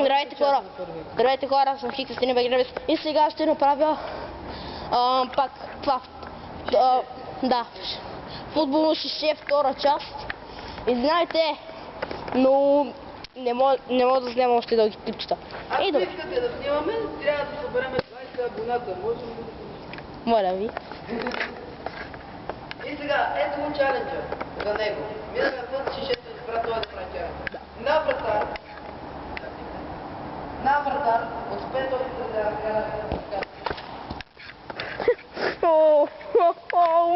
Здравейте хора! Здравейте хора, аз съм Хикс, Стени Бегребес и сега ще направя пак това. Да, футболно шише втора част. Извинявайте, но не мога да снимам още дълги клипчета. Ако искате да снимаме, трябва да съберем 20 абоната. Можем ли да... Моля ви. И сега, ето го чаленджа за него. Миналия път шишето избра това да прави чаленджа. На вратар. На вратар. От 5 опита да разкара.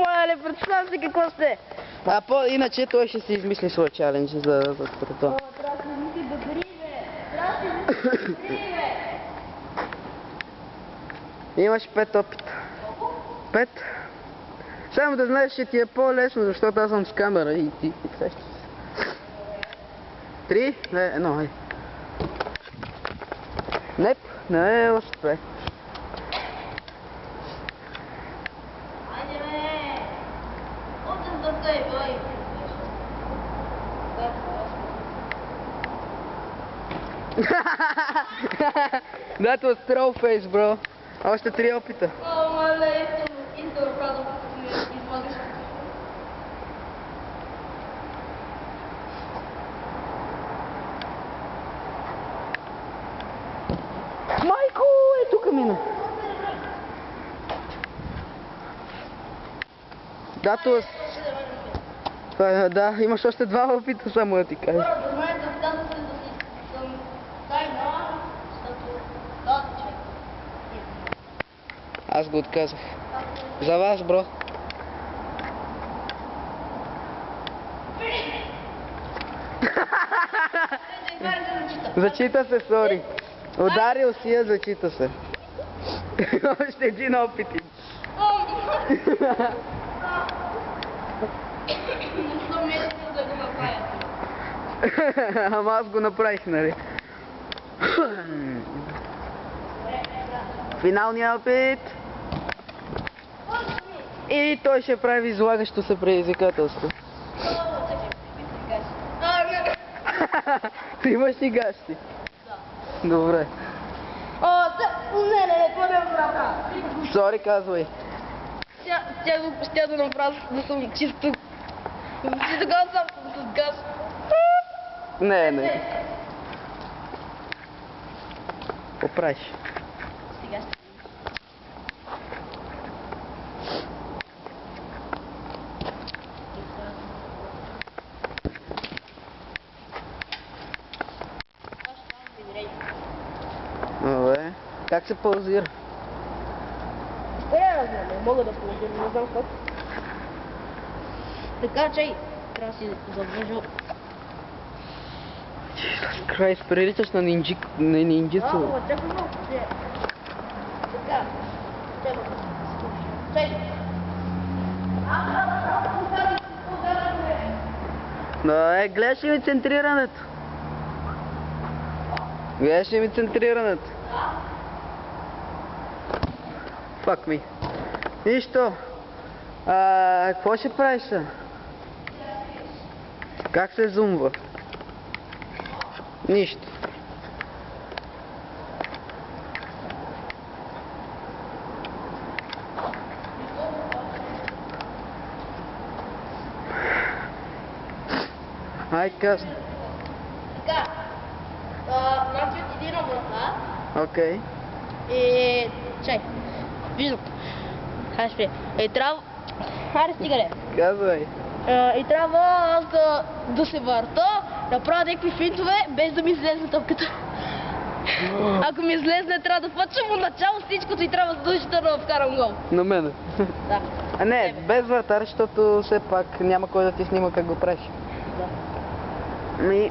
Мале, представям си какво сте. Иначе той ще си измисли своя чалендж за това. Трябва да си мисли добри, бе. Трябва да си мисли добри, бе. Имаш 5 опита. 5. Само да знаеш, че ти е по-лесно, защото аз съм с камера и ти сещаш се. 3, 1, айде. Не успе. Айде, бе. Отен да тъй, бой. That was throw face, bro. Още 3 опита. Мале, искам да правда, като ми излагаш. Майко, тук мина. Да, имаш още 2 опита, само да ти кажа. Аз го отказах. За вас, бро. Зачита се, сори. Ударил си я, зачита се. Още един опит. Ама аз го направих, нали? Финалният опит. И той ще прави излагащо се предизвикателство. Ти имаш ли гащи? Да. Добре. Не, това не е правда. Сори, казвай. Ще да направя да съм чисто. Чисто газ съм с газ. Не. Поправиш. Сега ще. Добре. Как се паузира? Не знам, мога да положим, не знам как. Така че трябва да си завържа. Jesus Christ, приличаш на нинджицу. Чакай малко. Така. Чакай. Да, гледаш ли ми центрирането? Гледаш ли ми центрирането? Fuck me. Нищо. Какво ще правиш? Как се зумва? Нищо. Ай, казвам. Така. Значи отиди на врата. Окей. И... Чай. Виждам. Хайде спри. И трябва... Хайде стига. Казвай. И трябва аз да се върта, да правя някакви финтове, без да ми излезне топката. Ако ми излезне, трябва да почвам от начало всичкото и трябва задължително да вкарам гол. На мене. Да. А не, без вратар, защото все пак няма кой да ти снима как го правиш. Да.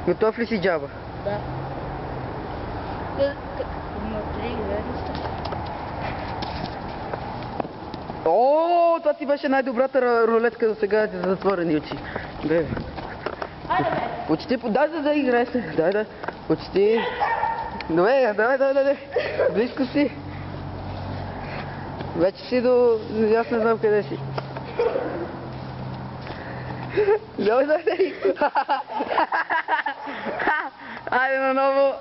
Готов ли си, Джаба? Да. О, това ти беше най-добрата рулетка до сега, за затворени очи. Бе. Айде, бе. Почти, да играй се. Дай. Почти. Давай. Близко си. Вече си до... Аз не знам къде си. Давай. Айде наново.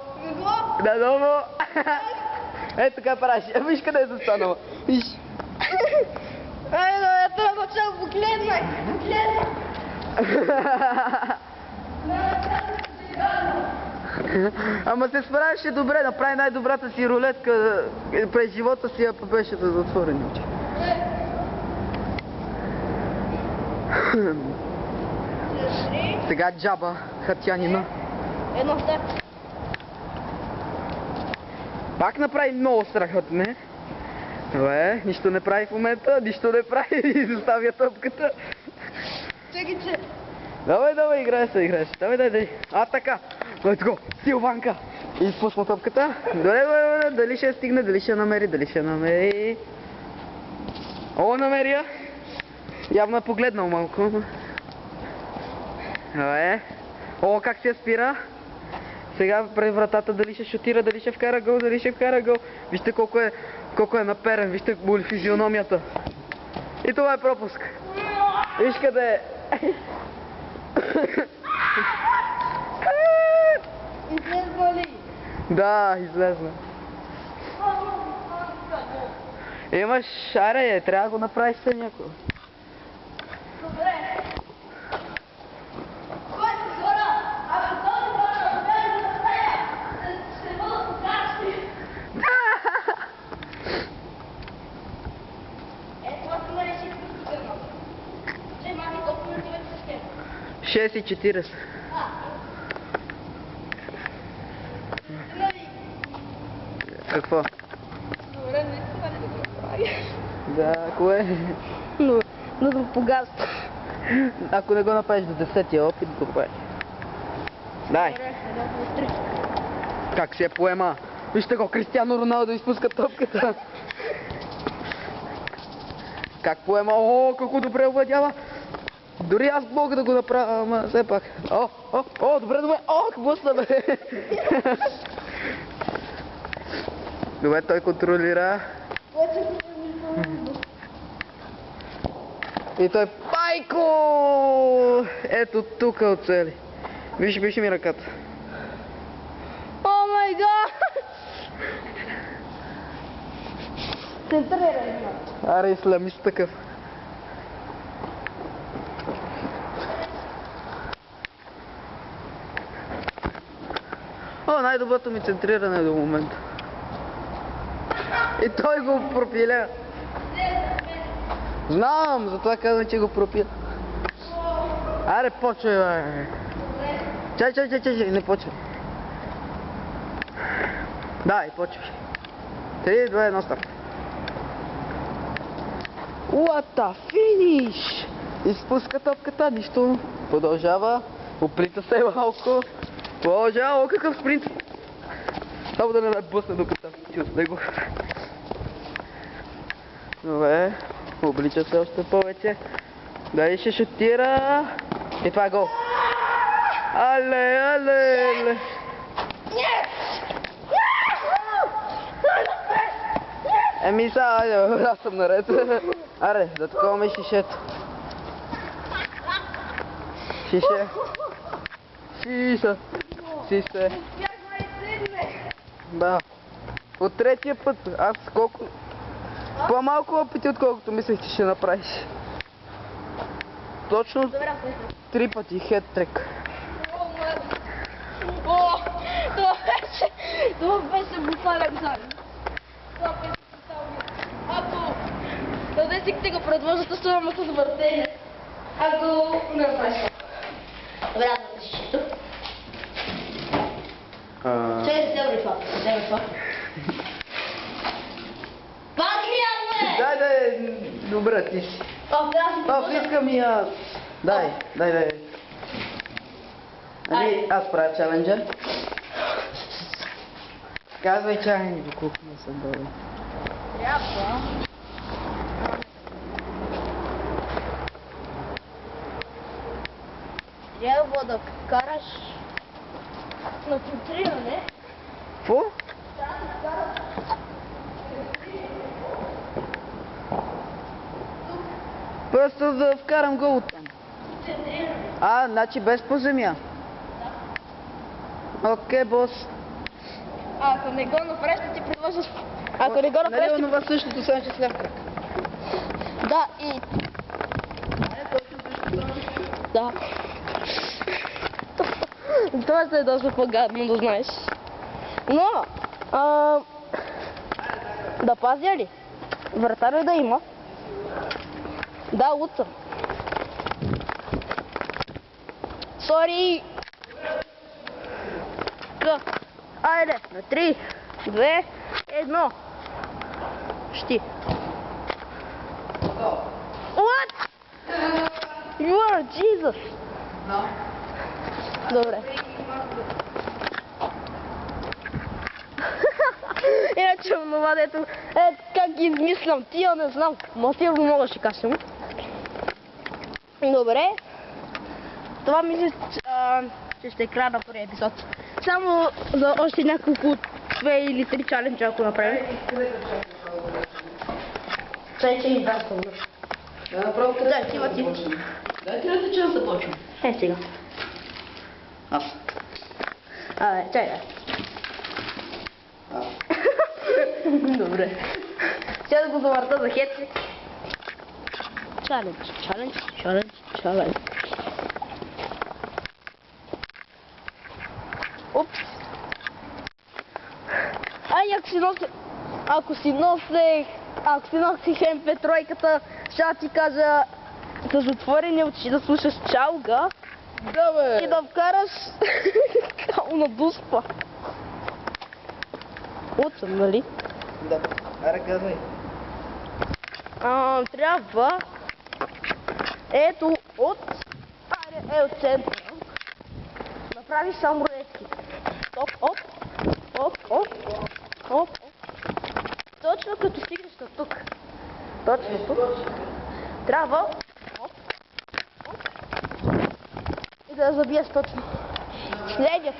Наново. Ето така правиш. Виж къде е застанала. Виж. Айде, я трябва да погледнах. Ама се справяше добре, направи най-добрата си рулетка през живота си, а беше за затворени очи. Сега джаба, хатянина. Едно стар. Пак направи много страхотне. Добре, нищо не прави в момента, нищо не прави и заставя топката. Чекай, че. Давай, играеш. Давай. А, така. Let's go. Силванка. Изпусна топката. Добре, дали ще стигне, дали ще намери. О, намери я. Явно е погледнал малко. Добре. О, как се спира. Сега пред вратата дали ще шутира, дали ще вкара гол. Вижте колко е наперен, вижте физиономията. И това е пропуск. Виж къде е. Излезна ли? Да, излезна. Имаш шаре, трябва да го направиш се някой. Добре. Кой си хора? Абе, този хора, да да стая. Ще бъдат покачни. Това се наречи изпустително. Че, мами, колко минути вече ще? 6:40. Какво? Добре, не искам да го направя. Да, кое? Но да го погасна. Ако не го направиш до 10-тия опит, го прави. Дай. Добре, едно, две, три. Как се поема? Вижте го, Кристиано Роналдо изпуска топката. Как поема? О, колко добре овладява. Дори аз мога да го направя, ама все пак. О, добре. Блъсна бе. Добре, той контролира. И той пайко! Ето тук оцели. Виж ми ръката. О май гад! Центрирай ме. Аре, исламист такъв. О, най-доброто ми центриране до момента. И той го пропиля. Знам, затова казвам, че го пропиля. Аре, почвай, бе. Чай, не почвай. Дай, почвай. 3, 2, 1, старт. What the finish! Изпуска топката, нищо. Продължава. Оплита се малко. Продължава. О, какъв спринт! Само да не ме блъсне докато ти от него. Добре. Облича се още повече. Дали ще шутира. И това е гол. Але. Еми сега, аз съм наред. Аре, да таковаме шишето. Шише. Да. От третия път. Аз колко... По-малко опити, отколкото мислех, че ще направиш. Точно 3 пъти хет-трик. Това беше буквален загън. Това беше буквален. Ако дадесихте го предложата сурамата с въртене. Ако не направиш. Добре, аз да защиту. Чай, вземай това. Пак ли аз, бе? Дай, добре, ти си. Искам и аз. Дай. Ами, аз правя чаленджа. Казвай чаленджа, доколко не съм добре. Трябва да караш на центриране. Какво? Просто да вкарам гол от там. Значи без по земя. Окей, бос. Ако не го направиш, ще ти предложа... Ако не го направиш, Нали ще... онова същото, само че с ляв крак? Да, и... Да. Това ще е доста по-гадно, да знаеш. Но... да пазя ли? Вратар ли да има? Да, луд съм. Сори! Айде, на 3, 2, 1. Щи. What? You are Jesus. No. Добре. Иначе онова дето, как ги измислям тия, не знам. Ма сигурно мога да ще кашлям. Добре. Това мисля, че ще е края на първия епизод. Само за още няколко 2 или 3 чаленджа, ако направим. Чай, че и да съм. Да, направо къде? Да, ти ти. Дайте ли че да започвам? Сега. Аз. Чай, да. Добре. Сега да го завърта за хетси. Чалендж. Упс. Ай, ако си носех MP3-ката, ще ти кажа да затворени очи, да слушаш чалга Да, бе! и да вкараш као на дуспа. От съм, нали? Да. Аре, казвай. Трябва ето от от центъра. Направиш само редки. Оп. Точно като стигнеш на тук. Точно тук. Трябва и да забиеш точно. С левия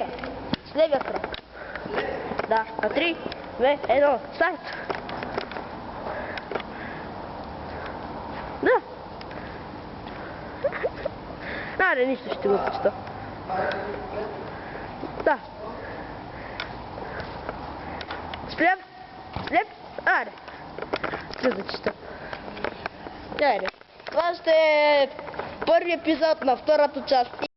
крак. Да, на 3, 2, 1, старт! Да. Аре, нищо ще го прочета. Да. Слеп. Аре. Ще зачита. Аре. Това ще е първи епизод на втората част.